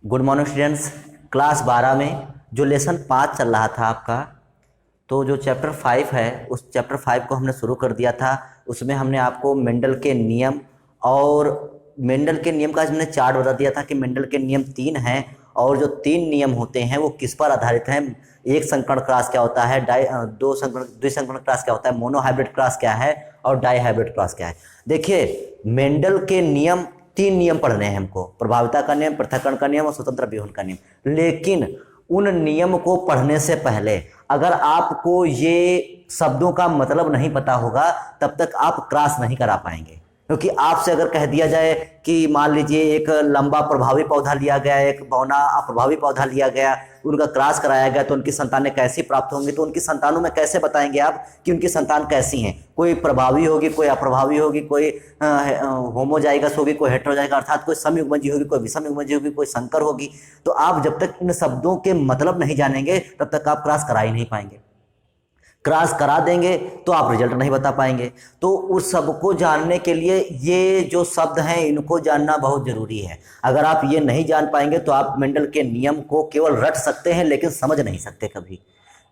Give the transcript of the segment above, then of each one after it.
Good morning students. Class 12 में जो lesson 5 चल रहा था आपका, तो जो चैप्टर 5 है उस चैप्टर 5 को हमने शुरू कर दिया था। उसमें हमने आपको मेंडल के नियम और मेंडल के नियम का हमने चार्ट बता दिया था कि मेंडल के नियम 3 हैं और जो 3 नियम होते हैं वो किस पर आधारित हैं। एक संकरण क्रॉस क्या होता है, द्विसंकरण क्रॉस क्या होता है, मोनोहाइब्रिड क्रॉस क्या है और डाईहाइब्रिड क्रॉस क्या है। देखिए, मेंडल के नियम 3 नियम पढ़ने हैं हमको, प्रभाविता का नियम, पृथक्करण का नियम और स्वतंत्र विवहन का नियम। लेकिन उन नियम को पढ़ने से पहले अगर आपको ये शब्दों का मतलब नहीं पता होगा तब तक आप क्रॉस नहीं करा पाएंगे। क्योंकि आपसे अगर कह दिया जाए कि मान लीजिए एक लंबा प्रभावी पौधा लिया गया, एक बौना अप्रभावी पौधा लिया गया, उनका क्रॉस कराया गया तो उनकी संतानें कैसी प्राप्त होंगी, तो उनकी संतानों में कैसे बताएंगे आप कि उनकी संतान कैसी हैं। कोई प्रभावी होगी, कोई अप्रभावी होगी, कोई होमोजाइगस होगी, कोई हेटेरोजाइगस, अर्थात कोई समयुग्मजी होगी, कोई विषमयुग्मजी होगी, कोई संकर होगी। तो आप जब तक इन शब्दों के मतलब नहीं जानेंगे तब तक आप क्रॉस करा ही नहीं पाएंगे। क्रॉस करा देंगे तो आप रिजल्ट नहीं बता पाएंगे। तो उस सब को जानने के लिए ये जो शब्द हैं इनको जानना बहुत जरूरी है। अगर आप ये नहीं जान पाएंगे तो आप मेंडल के नियम को केवल रट सकते हैं लेकिन समझ नहीं सकते कभी।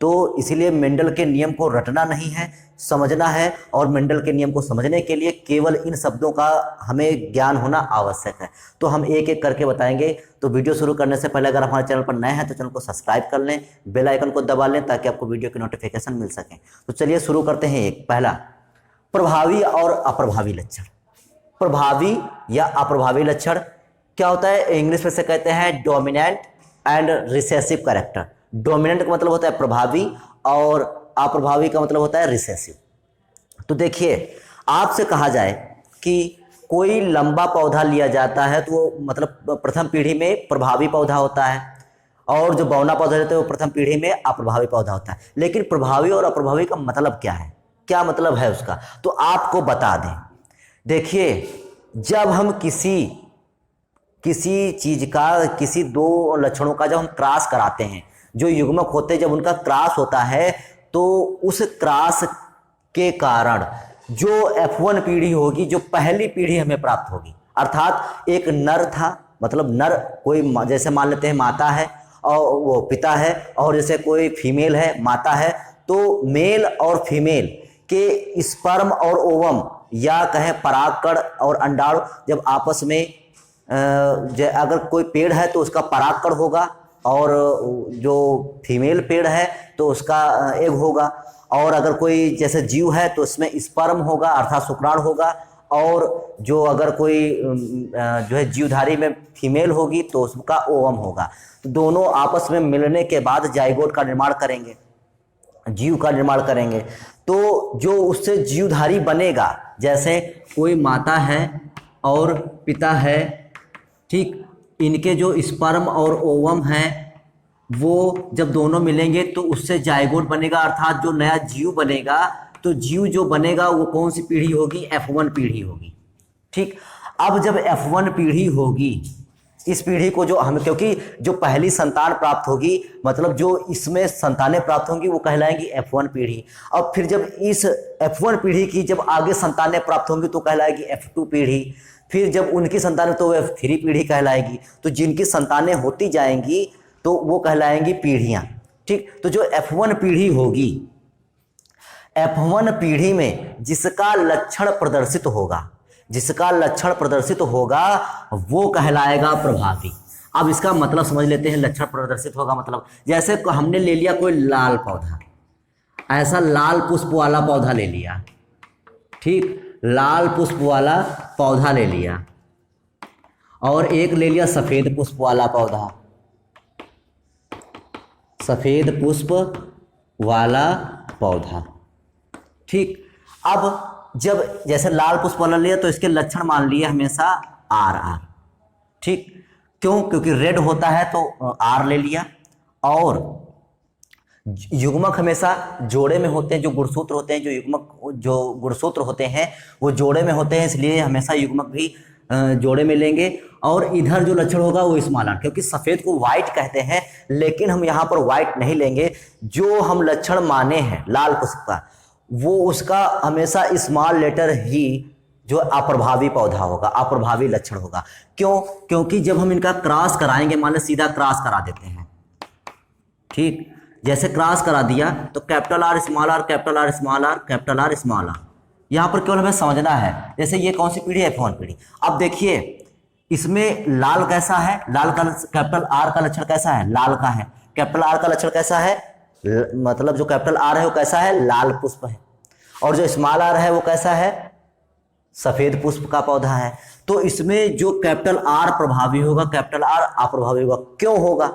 तो इसीलिए मेंडल के नियम को रटना नहीं है, समझना है। और मेंडल के नियम को समझने के लिए केवल इन शब्दों का हमें ज्ञान होना आवश्यक है। तो हम एक एक करके बताएंगे। तो वीडियो शुरू करने से पहले अगर हमारे चैनल पर नए हैं तो चैनल को सब्सक्राइब कर लें, बेल आइकन को दबा लें ताकि आपको वीडियो की नोटिफिकेशन मिल सके। तो चलिए शुरू करते हैं। एक पहला, प्रभावी और अप्रभावी लक्षण। प्रभावी या अप्रभावी लक्षण क्या होता है? इंग्लिश में से कहते हैं dominant and recessive character. Dominant का मतलब होता है प्रभावी और अप्रभावी का मतलब होता है रिसेसिव। तो देखिए, आपसे कहा जाए कि कोई लंबा पौधा लिया जाता है तो वो मतलब प्रथम पीढ़ी में प्रभावी पौधा होता है और जो बौना पौधा रहता है वो प्रथम पीढ़ी में अप्रभावी पौधा होता है। लेकिन प्रभावी और अप्रभावी का मतलब क्या है, क्या मतलब है उसका, तो आपको बता दें। देखिए, जब हम किसी चीज का, किसी दो लक्षणों का जब हम क्रॉस कराते हैं, जो युग्मक होते हैं, जब उनका क्रॉस होता है तो उस क्रॉस के कारण जो F1 पीढ़ी होगी, जो पहली पीढ़ी हमें प्राप्त होगी, अर्थात एक नर था, मतलब नर कोई, जैसे मान लेते हैं माता है और वो पिता है, और जैसे कोई फीमेल है माता है, तो मेल और फीमेल के स्पर्म और ओवम या कहें परागकण और अंडाणु जब आपस में अगर कोई पेड़ है तो उसका परागकण होगा और जो फीमेल पेड़ है तो उसका एग होगा, और अगर कोई जैसे जीव है तो उसमें स्पर्म होगा अर्थात शुक्राणु होगा, और जो अगर कोई जो है जीवधारी में फीमेल होगी तो उसका ओवम होगा। तो दोनों आपस में मिलने के बाद जाइगोट का निर्माण करेंगे, जीव का निर्माण करेंगे। तो जो उससे जीवधारी बनेगा, जैसे कोई माता है और पिता है, ठीक, इनके जो स्पर्म और ओवम हैं वो जब दोनों मिलेंगे तो उससे जाइगोट बनेगा, अर्थात जो नया जीव बनेगा। तो जीव जो बनेगा वो कौन सी पीढ़ी होगी? F1 पीढ़ी होगी। ठीक, अब जब F1 पीढ़ी होगी, इस पीढ़ी को जो हम, क्योंकि जो पहली संतान प्राप्त होगी, मतलब जो इसमें संतानें प्राप्त होंगी वो कहलाएंगी F1 पीढ़ी। अब फिर जब इस F1 पीढ़ी की जब आगे संतानें प्राप्त होंगी तो कहलाएगी F2 पीढ़ी। फिर जब उनकी संतानें तो F3 पीढ़ी कहलाएगी। तो जिनकी संतानें होती जाएंगी तो वो कहलाएंगी पीढ़ियां। ठीक, तो जो F1 पीढ़ी होगी, F1 पीढ़ी में जिसका लक्षण प्रदर्शित होगा, जिसका लक्षण प्रदर्शित होगा वो कहलाएगा प्रभावी। अब इसका मतलब समझ लेते हैं। लक्षण प्रदर्शित होगा मतलब, जैसे हमने ले लिया कोई लाल पौधा, ऐसा लाल पुष्प वाला पौधा ले लिया, ठीक, लाल पुष्प वाला पौधा ले लिया, और एक ले लिया सफेद पुष्प वाला पौधा, सफेद पुष्प वाला पौधा। ठीक, अब जब जैसे लाल पुष्प वाला लिया तो इसके लक्षण मान लिए हमेशा RR। ठीक, क्यों? क्योंकि रेड होता है तो R ले लिया। और युग्मक हमेशा जोड़े में होते हैं, जो गुणसूत्र होते हैं, जो युग्मक जो गुणसूत्र होते हैं वो जोड़े में होते हैं, इसलिए हमेशा युग्मक भी जोड़े में लेंगे। और इधर जो लक्षण होगा वो स्मॉल r, क्योंकि सफेद को व्हाइट कहते हैं लेकिन हम यहाँ पर व्हाइट नहीं लेंगे। जो हम लक्षण माने हैं लाल पुष्प का, वो उसका हमेशा स्मॉल लेटर ही जो अप्रभावी पौधा होगा, अप्रभावी लक्षण होगा। क्यों? क्योंकि जब हम इनका क्रॉस कराएंगे, मान लो सीधा क्रॉस करा देते हैं, ठीक, जैसे क्रॉस करा दिया तो capital R small R, capital R small R, capital R small R, यहाँ पर केवल हमें समझना है। जैसे ये कौन सी पीढ़ी है? F1 पीढ़ी। अब देखिए इसमें लाल कैसा है? लाल का कैपिटल आर का लक्षण कैसा है? लाल का है। कैपिटल आर का लक्षण कैसा है? मतलब जो कैपिटल आर है वो कैसा है? लाल पुष्प है। और जो स्मॉल आर है वो कैसा है? सफेद पुष्प का पौधा है। तो इसमें जो कैपिटल आर प्रभावी होगा, कैपिटल आर अप्रभावी होगा। क्यों होगा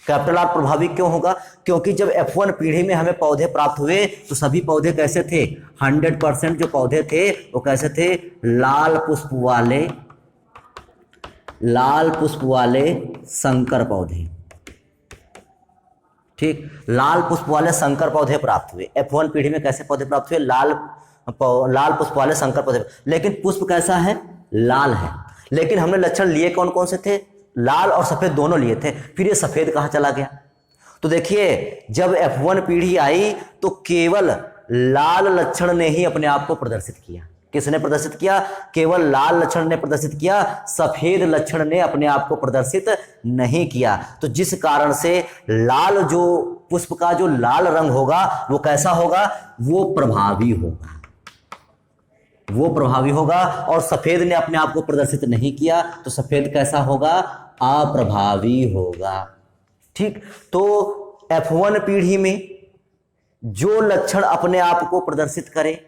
कैपिटल आर प्रभावी? क्यों होगा? क्योंकि जब F1 पीढ़ी में हमें पौधे प्राप्त हुए तो सभी पौधे कैसे थे? 100% जो पौधे थे वो कैसे थे? लाल पुष्प वाले संकर पौधे, ठीक, लाल पुष्प वाले संकर पौधे प्राप्त हुए। F1 पीढ़ी में कैसे पौधे प्राप्त हुए? लाल पुष्प वाले संकर पौधे। लेकिन पुष्प कैसा है? लाल है। लेकिन हमने लक्षण लिए कौन कौन से थे? लाल और सफेद दोनों लिए थे। फिर ये सफेद कहाँ चला गया? तो देखिए जब F1 पीढ़ी आई तो केवल लाल लक्षण ने ही अपने आप को प्रदर्शित किया। किसने प्रदर्शित किया? केवल लाल लक्षण ने प्रदर्शित किया, सफेद लक्षण ने अपने आप को प्रदर्शित नहीं किया। तो जिस कारण से लाल जो पुष्प का जो लाल रंग होगा वो कैसा होगा? वो प्रभावी होगा, वो प्रभावी होगा। और सफेद ने अपने आप को प्रदर्शित नहीं किया तो सफेद कैसा होगा? अप्रभावी होगा, ठीक। तो F1 पीढ़ी में जो लक्षण अपने आप को प्रदर्शित करे,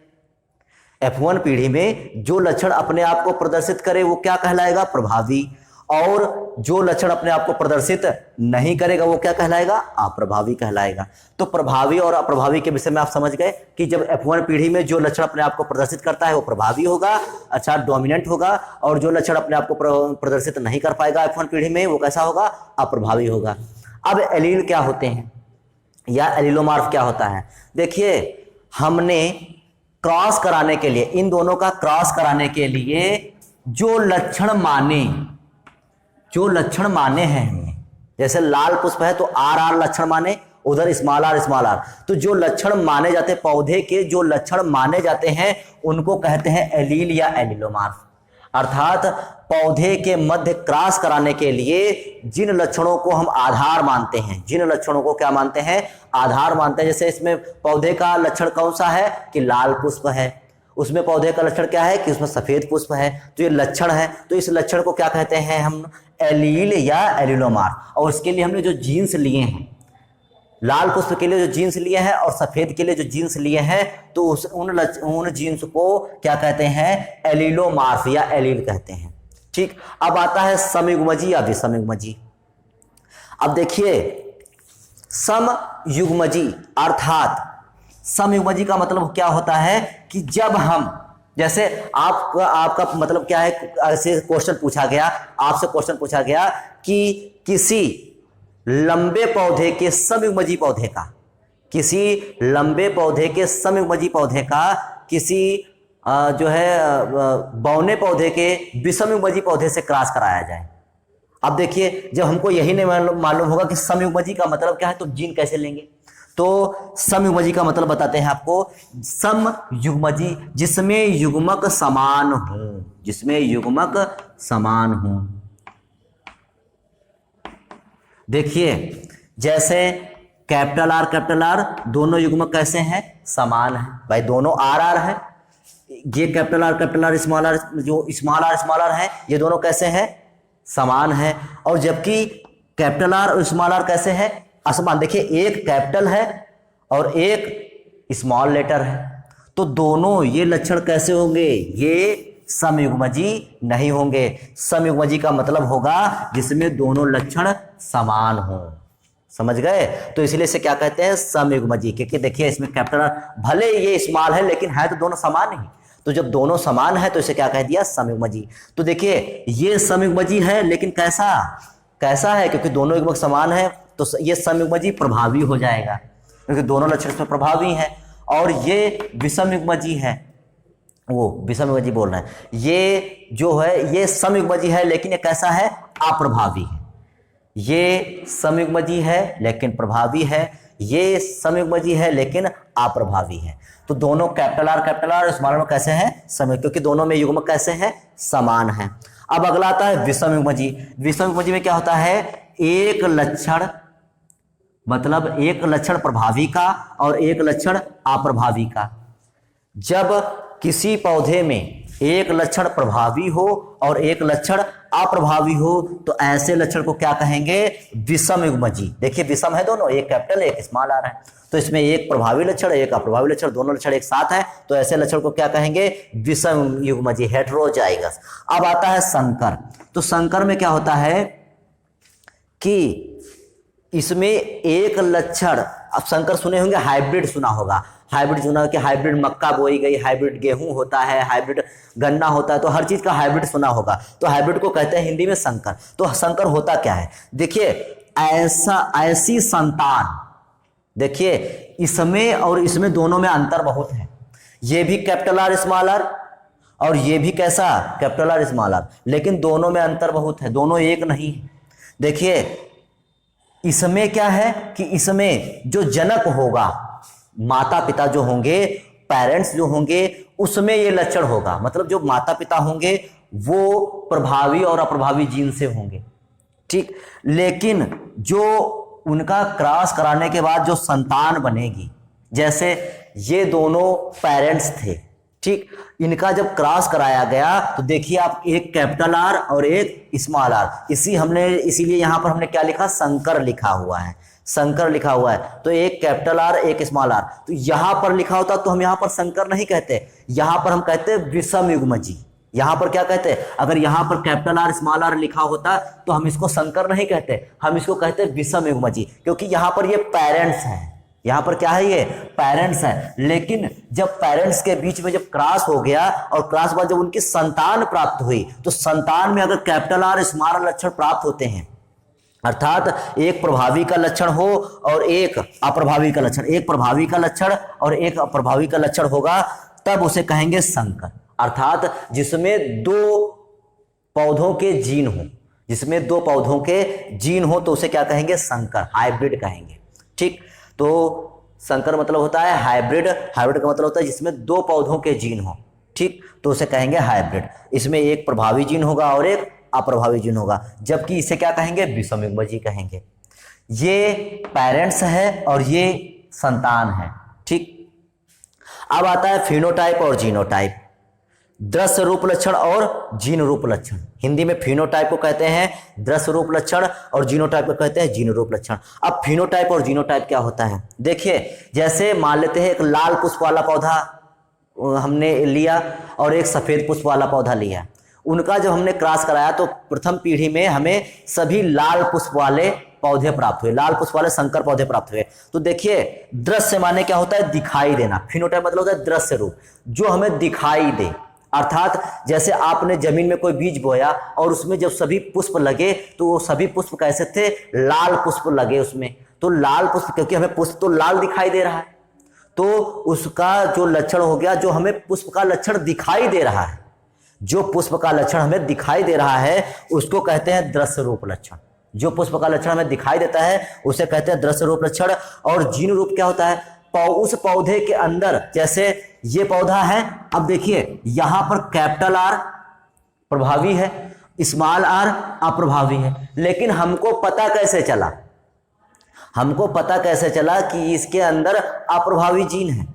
F1 पीढ़ी में जो लक्षण अपने आप को प्रदर्शित करे वो क्या कहलाएगा? प्रभावी। और जो लक्षण अपने आप को प्रदर्शित नहीं करेगा वो क्या कहलाएगा? अप्रभावी कहलाएगा। तो प्रभावी और अप्रभावी के विषय में आप समझ गए कि जब F1 पीढ़ी में जो लक्षण अपने आप को प्रदर्शित करता है वो प्रभावी होगा, अच्छा डोमिनेंट होगा। और जो लक्षण अपने आप को प्रदर्शित नहीं कर पाएगा F1 पीढ़ी में वो कैसा होगा? अप्रभावी होगा। अब एलील क्या होते हैं या एलिलोमार्फ क्या होता है? देखिए हमने क्रॉस कराने के लिए, इन दोनों का क्रॉस कराने के लिए जो लक्षण माने हैं हमने, जैसे लाल पुष्प है तो आर लक्षण माने, उधर स्मॉल आर। तो जो लक्षण माने जाते हैं, पौधे के जो लक्षण माने जाते हैं उनको कहते हैं एलील या एलिलोमार्फ। अर्थात पौधे के मध्य क्रॉस कराने के लिए जिन लक्षणों को हम आधार मानते हैं, जिन लक्षणों को क्या मानते हैं? आधार मानते हैं। जैसे इसमें पौधे का लक्षण कौन सा है? कि लाल पुष्प है। उसमें पौधे का लक्षण क्या है? कि उसमें सफेद पुष्प है। तो ये लक्षण है, तो इस लक्षण को क्या कहते हैं हम? एलील या एलिलोमार्फ। और इसके लिए हमने जो जीन्स लिए हैं, लाल पुष्प के लिए जो जीन्स लिए हैं और सफेद के लिए जो जीन्स लिए हैं, तो उन जीन्स को क्या कहते हैं? एलिलोमार्फ या एलील कहते हैं, ठीक। अब आता है समयुग्मजी या विषमयुग्मजी। अब देखिए समयुग्मजी अर्थात समयुग्मजी का मतलब क्या होता है? कि जब हम, जैसे आपका मतलब क्या है? ऐसे क्वेश्चन पूछा गया, आपसे क्वेश्चन पूछा गया कि किसी लंबे पौधे के समयुग्मजी पौधे का, किसी लंबे पौधे के समयुग्मजी पौधे का किसी जो है बौने पौधे के विषमयुग्मजी पौधे से क्रॉस कराया जाए। अब देखिए जब हमको यही नहीं मालूम होगा कि समयुग्मजी का मतलब क्या है तो जीन कैसे लेंगे? तो समयुग्मजी का मतलब बताते हैं आपको। समयुग्मजी जिसमें युग्मक समान हो, जिसमें युग्मक समान हो। देखिए जैसे कैपिटल आर दोनों युग्मक कैसे हैं? समान है भाई, दोनों आर है। ये कैपिटल आर स्मॉल आर, जो स्मॉल आर है, ये दोनों कैसे हैं? समान है। और जबकि कैपिटल आर और स्मॉल आर कैसे हैं? असमान। देखिए एक कैपिटल है और एक स्मॉल लेटर है, तो दोनों ये लक्षण कैसे होंगे? ये समयुग्मजी नहीं होंगे। समयुग्मजी का मतलब होगा जिसमें दोनों लक्षण समान हो। समझ गए? तो इसलिए इसे क्या कहते हैं? समयुग्मजी। क्योंकि देखिए इसमें कैपिटल भले ये स्मॉल है लेकिन है तो दोनों समान ही। तो जब दोनों समान है तो इसे क्या कह दिया? समयुग्मजी। तो देखिए ये समयुग्मजी है, लेकिन कैसा है? क्योंकि दोनों युग्मक समान है तो ये समयुग्मजी प्रभावी हो जाएगा, क्योंकि दोनों लक्षण इसमें प्रभावी हैं। और ये विषमयुग्मजी है, वो विषमयुग्मजी बोल रहे हैं, ये जो है ये समयुग्मजी है लेकिन ये कैसा है? अप्रभावी है। ये समयुग्मजी है लेकिन प्रभावी है। ये समयुग्मजी है लेकिन अप्रभावी है। तो दोनों कैपिटल आर स्मॉल आर कैसे हैं? समय, क्योंकि दोनों में युग्मक कैसे हैं? समान है। अब अगला आता है विषम युग्मजी। विषम युग्मजी में क्या होता है? एक लक्षण, मतलब एक लक्षण प्रभावी का और एक लक्षण अप्रभावी का। जब किसी पौधे में एक लक्षण प्रभावी हो और एक लक्षण अप्रभावी हो तो ऐसे लक्षण को क्या कहेंगे? विषम युग्मजी। देखिए विषम है दोनों, एक कैपिटल एक स्मॉल आर है, तो इसमें एक प्रभावी लक्षण एक अप्रभावी लक्षण, दोनों लक्षण एक साथ है, तो ऐसे लक्षण को क्या कहेंगे? विषम युग्मजी, हेटेरोजाइगस। अब आता है संकर। तो संकर में क्या होता है कि इसमें एक लक्षण, अब संकर सुने होंगे, हाइब्रिड सुना होगा, हाइब्रिड सुना कि हाइब्रिड मक्का बोई गई, हाइब्रिड गेहूं होता है, हाइब्रिड गन्ना होता है, तो हर चीज का हाइब्रिड सुना होगा, तो हाइब्रिड को कहते हैं हिंदी में संकर। तो संकर होता क्या है? देखिए ऐसी संतान, देखिए इसमें और इसमें दोनों में अंतर बहुत है। ये भी कैपिटल आर स्मॉल आर और ये भी कैसा? कैपिटल आर स्मॉल आर, लेकिन दोनों में अंतर बहुत है, दोनों एक नहीं है। देखिए इसमें क्या है कि इसमें जो जनक होगा, माता पिता जो होंगे, पेरेंट्स जो होंगे, उसमें ये लक्षण होगा, मतलब जो माता पिता होंगे वो प्रभावी और अप्रभावी जीन से होंगे, ठीक। लेकिन जो उनका क्रॉस कराने के बाद जो संतान बनेगी, जैसे ये दोनों पेरेंट्स थे, ठीक, इनका जब क्रॉस कराया गया तो देखिए आप, एक कैपिटल आर और एक स्मॉल आर, इसीलिए यहां पर हमने क्या लिखा? संकर लिखा हुआ है, संकर लिखा हुआ है। तो एक कैपिटल आर एक स्मॉल आर, तो यहां पर लिखा होता तो हम यहां पर संकर नहीं कहते, यहां पर हम कहते विषम युग्मजी। यहां पर क्या कहते? अगर यहां पर कैपिटल आर स्मॉल आर लिखा होता तो हम इसको संकर नहीं कहते, हम इसको कहते विषम युग्मजी, क्योंकि यहां पर ये पेरेंट्स हैं, यहां पर क्या है? ये पेरेंट्स है। लेकिन जब पेरेंट्स के बीच में जब क्रॉस हो गया और क्रॉस बाद जब उनकी संतान प्राप्त हुई, तो संतान में अगर कैपिटल आर स्मॉल आर लक्षण प्राप्त होते हैं, अर्थात एक प्रभावी का लक्षण हो और एक अप्रभावी का लक्षण, एक प्रभावी का लक्षण और एक अप्रभावी का लक्षण होगा, तब उसे कहेंगे संकर। अर्थात जिसमें दो पौधों के जीन हो, जिसमें दो पौधों के जीन हो तो उसे क्या कहेंगे? संकर, हाइब्रिड कहेंगे, ठीक। तो संकर मतलब होता है हाइब्रिड, हाइब्रिड का मतलब होता है जिसमें दो पौधों के जीन हो, ठीक, तो उसे कहेंगे हाइब्रिड। इसमें एक प्रभावी जीन होगा और एक अप्रभावी जीन होगा, जबकि इसे क्या कहेंगे? विषम युग्मजी कहेंगे। ये पेरेंट्स है और ये संतान है, ठीक। अब आता है फिनोटाइप और जीनोटाइप, दृश्य रूप लक्षण और जीन रूप लक्षण। हिंदी में फिनोटाइप को कहते हैं दृश्य रूप लक्षण और जीनोटाइप को कहते हैं जीन रूप लक्षण। अब फिनोटाइप और जीनोटाइप क्या होता है? देखिए जैसे मान लेते हैं एक लाल पुष्प वाला पौधा हमने लिया और एक सफेद पुष्प वाला पौधा लिया, उनका जब हमने क्रॉस कराया तो प्रथम पीढ़ी में हमें सभी लाल पुष्प वाले पौधे प्राप्त हुए, लाल पुष्प वाले संकर पौधे प्राप्त हुए। तो देखिए दृश्य माने क्या होता है? दिखाई देना। फिनोटाइप मतलब होता है दृश्य रूप, जो हमें दिखाई दे। अर्थात जैसे आपने जमीन में कोई बीज बोया और उसमें जब सभी पुष्प लगे तो वो सभी पुष्प कैसे थे? लाल पुष्प लगे उसमें। तो लाल पुष्प, क्योंकि हमें पुष्प तो लाल दिखाई दे रहा है, तो उसका जो लक्षण हो गया, जो हमें पुष्प का लक्षण दिखाई दे रहा है, जो पुष्प का लक्षण हमें दिखाई दे रहा है उसको कहते हैं दृश्य रूप लक्षण। जो पुष्प का लक्षण हमें दिखाई देता है उसे कहते हैं दृश्य रूप लक्षण। और जीन रूप क्या होता है? उस पौधे के अंदर, जैसे ये पौधा है, अब देखिए यहां पर कैपिटल आर प्रभावी है, स्मॉल आर अप्रभावी है, लेकिन हमको पता कैसे चला? हमको पता कैसे चला कि इसके अंदर अप्रभावी जीन है?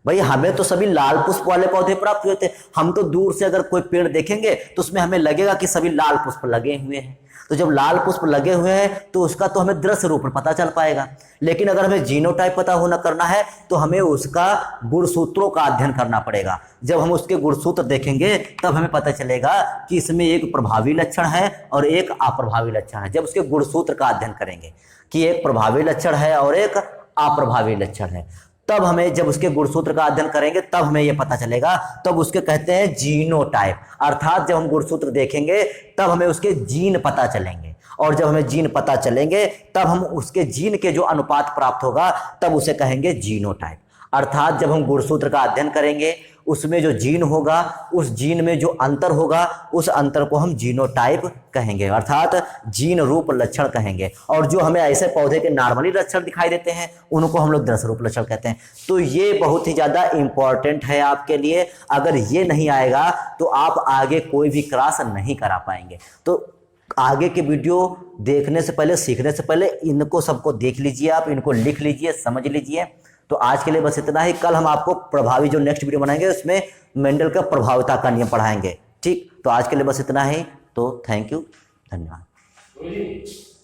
भाई हमें तो सभी लाल पुष्प वाले पौधे प्राप्त हुए थे, हम तो दूर से अगर कोई पेड़ देखेंगे तो उसमें हमें लगेगा कि सभी लाल पुष्प लगे हुए हैं। तो जब लाल पुष्प लगे हुए हैं तो उसका तो हमें दृश्य रूप में पता चल पाएगा, लेकिन अगर हमें जीनोटाइप पता होना करना है तो हमें उसका गुणसूत्रों का अध्ययन करना पड़ेगा। जब हम उसके गुणसूत्र देखेंगे तब हमें पता चलेगा कि इसमें एक प्रभावी लक्षण है और एक अप्रभावी लक्षण है। जब उसके गुणसूत्र का अध्ययन करेंगे कि एक प्रभावी लक्षण है और एक अप्रभावी लक्षण है, तब हमें, जब उसके गुणसूत्र का अध्ययन करेंगे तब हमें यह पता चलेगा, तब उसके कहते हैं जीनोटाइप। अर्थात जब हम गुणसूत्र देखेंगे तब हमें उसके जीन पता चलेंगे, और जब हमें जीन पता चलेंगे तब हम उसके जीन के जो अनुपात प्राप्त होगा तब उसे कहेंगे जीनोटाइप। अर्थात जब हम गुणसूत्र का अध्ययन करेंगे, उसमें जो जीन होगा, उस जीन में जो अंतर होगा, उस अंतर को हम जीनोटाइप कहेंगे, अर्थात जीन रूप लक्षण कहेंगे। और जो हमें ऐसे पौधे के नॉर्मली लक्षण दिखाई देते हैं उनको हम लोग दृश्य रूप लक्षण कहते हैं। तो ये बहुत ही ज़्यादा इंपॉर्टेंट है आपके लिए। अगर ये नहीं आएगा तो आप आगे कोई भी क्लास नहीं करा पाएंगे। तो आगे के वीडियो देखने से पहले, सीखने से पहले इनको सबको देख लीजिए, आप इनको लिख लीजिए, समझ लीजिए। तो आज के लिए बस इतना ही। कल हम आपको प्रभावी जो नेक्स्ट वीडियो बनाएंगे उसमें मेंडल का प्रभाविता का नियम पढ़ाएंगे। ठीक, तो आज के लिए बस इतना ही। तो थैंक यू, धन्यवाद।